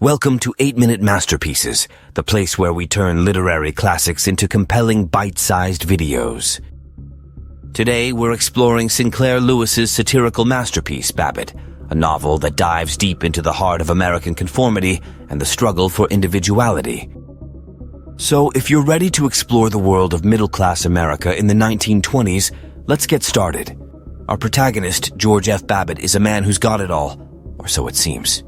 Welcome to 8-Minute Masterpieces, the place where we turn literary classics into compelling bite-sized videos. Today, we're exploring Sinclair Lewis's satirical masterpiece, Babbitt, a novel that dives deep into the heart of American conformity and the struggle for individuality. So, if you're ready to explore the world of middle-class America in the 1920s, let's get started. Our protagonist, George F. Babbitt, is a man who's got it all, or so it seems.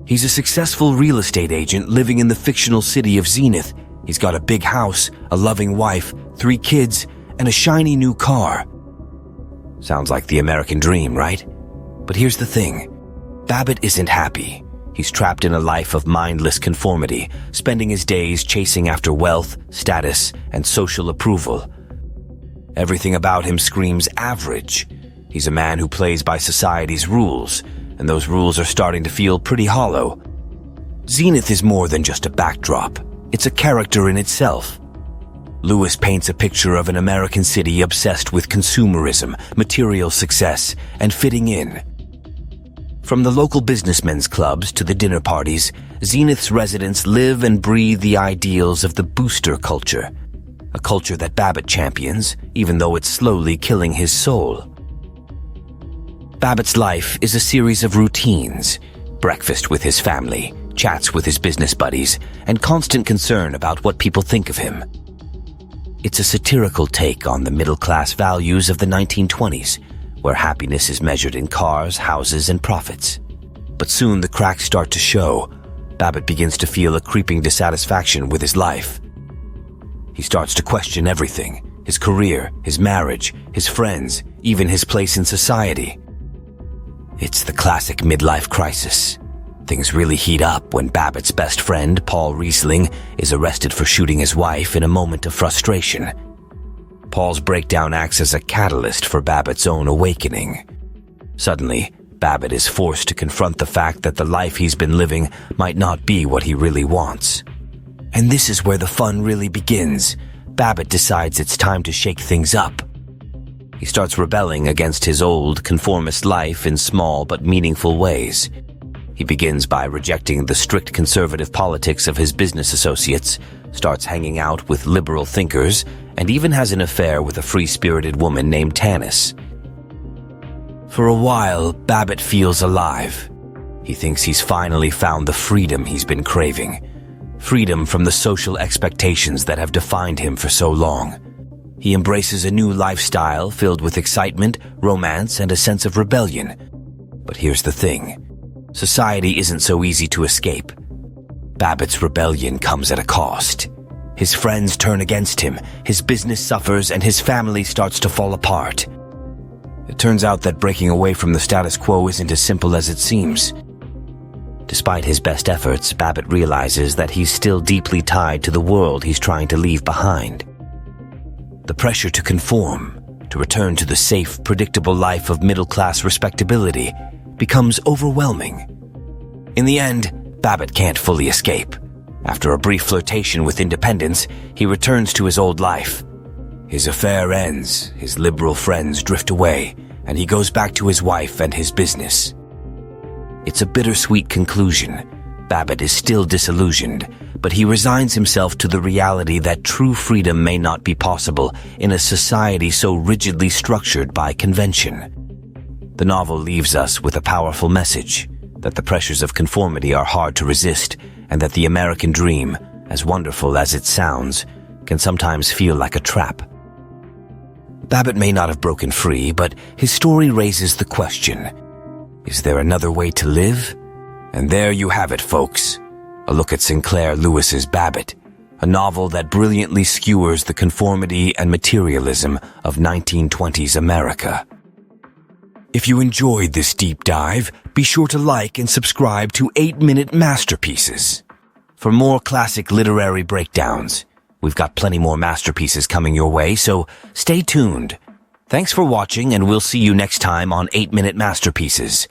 He's a successful real estate agent living in the fictional city of Zenith. He's got a big house, a loving wife, 3 kids, and a shiny new car. Sounds like the American dream, right? But here's the thing. Babbitt isn't happy. He's trapped in a life of mindless conformity, spending his days chasing after wealth, status, and social approval. Everything about him screams average. He's a man who plays by society's rules, and those rules are starting to feel pretty hollow. Zenith is more than just a backdrop. It's a character in itself. Lewis paints a picture of an American city obsessed with consumerism, material success, and fitting in. From the local businessmen's clubs to the dinner parties, Zenith's residents live and breathe the ideals of the booster culture, a culture that Babbitt champions, even though it's slowly killing his soul. Babbitt's life is a series of routines: breakfast with his family, chats with his business buddies, and constant concern about what people think of him. It's a satirical take on the middle-class values of the 1920s, where happiness is measured in cars, houses, and profits. But soon the cracks start to show. Babbitt begins to feel a creeping dissatisfaction with his life. He starts to question everything: his career, his marriage, his friends, even his place in society. It's the classic midlife crisis. Things really heat up when Babbitt's best friend, Paul Riesling, is arrested for shooting his wife in a moment of frustration. Paul's breakdown acts as a catalyst for Babbitt's own awakening. Suddenly, Babbitt is forced to confront the fact that the life he's been living might not be what he really wants. And this is where the fun really begins. Babbitt decides it's time to shake things up. He starts rebelling against his old, conformist life in small but meaningful ways. He begins by rejecting the strict conservative politics of his business associates, starts hanging out with liberal thinkers, and even has an affair with a free-spirited woman named Tanis. For a while, Babbitt feels alive. He thinks he's finally found the freedom he's been craving. Freedom from the social expectations that have defined him for so long. He embraces a new lifestyle filled with excitement, romance, and a sense of rebellion. But here's the thing. Society isn't so easy to escape. Babbitt's rebellion comes at a cost. His friends turn against him, his business suffers, and his family starts to fall apart. It turns out that breaking away from the status quo isn't as simple as it seems. Despite his best efforts, Babbitt realizes that he's still deeply tied to the world he's trying to leave behind. The pressure to conform, to return to the safe, predictable life of middle-class respectability, becomes overwhelming. In the end, Babbitt can't fully escape. After a brief flirtation with independence, he returns to his old life. His affair ends, his liberal friends drift away, and he goes back to his wife and his business. It's a bittersweet conclusion. Babbitt is still disillusioned, but he resigns himself to the reality that true freedom may not be possible in a society so rigidly structured by convention. The novel leaves us with a powerful message, that the pressures of conformity are hard to resist, and that the American dream, as wonderful as it sounds, can sometimes feel like a trap. Babbitt may not have broken free, but his story raises the question, is there another way to live? And there you have it, folks. A look at Sinclair Lewis's Babbitt, a novel that brilliantly skewers the conformity and materialism of 1920s America. If you enjoyed this deep dive, be sure to like and subscribe to 8-Minute Masterpieces. For more classic literary breakdowns, we've got plenty more masterpieces coming your way, so stay tuned. Thanks for watching, and we'll see you next time on 8-Minute Masterpieces.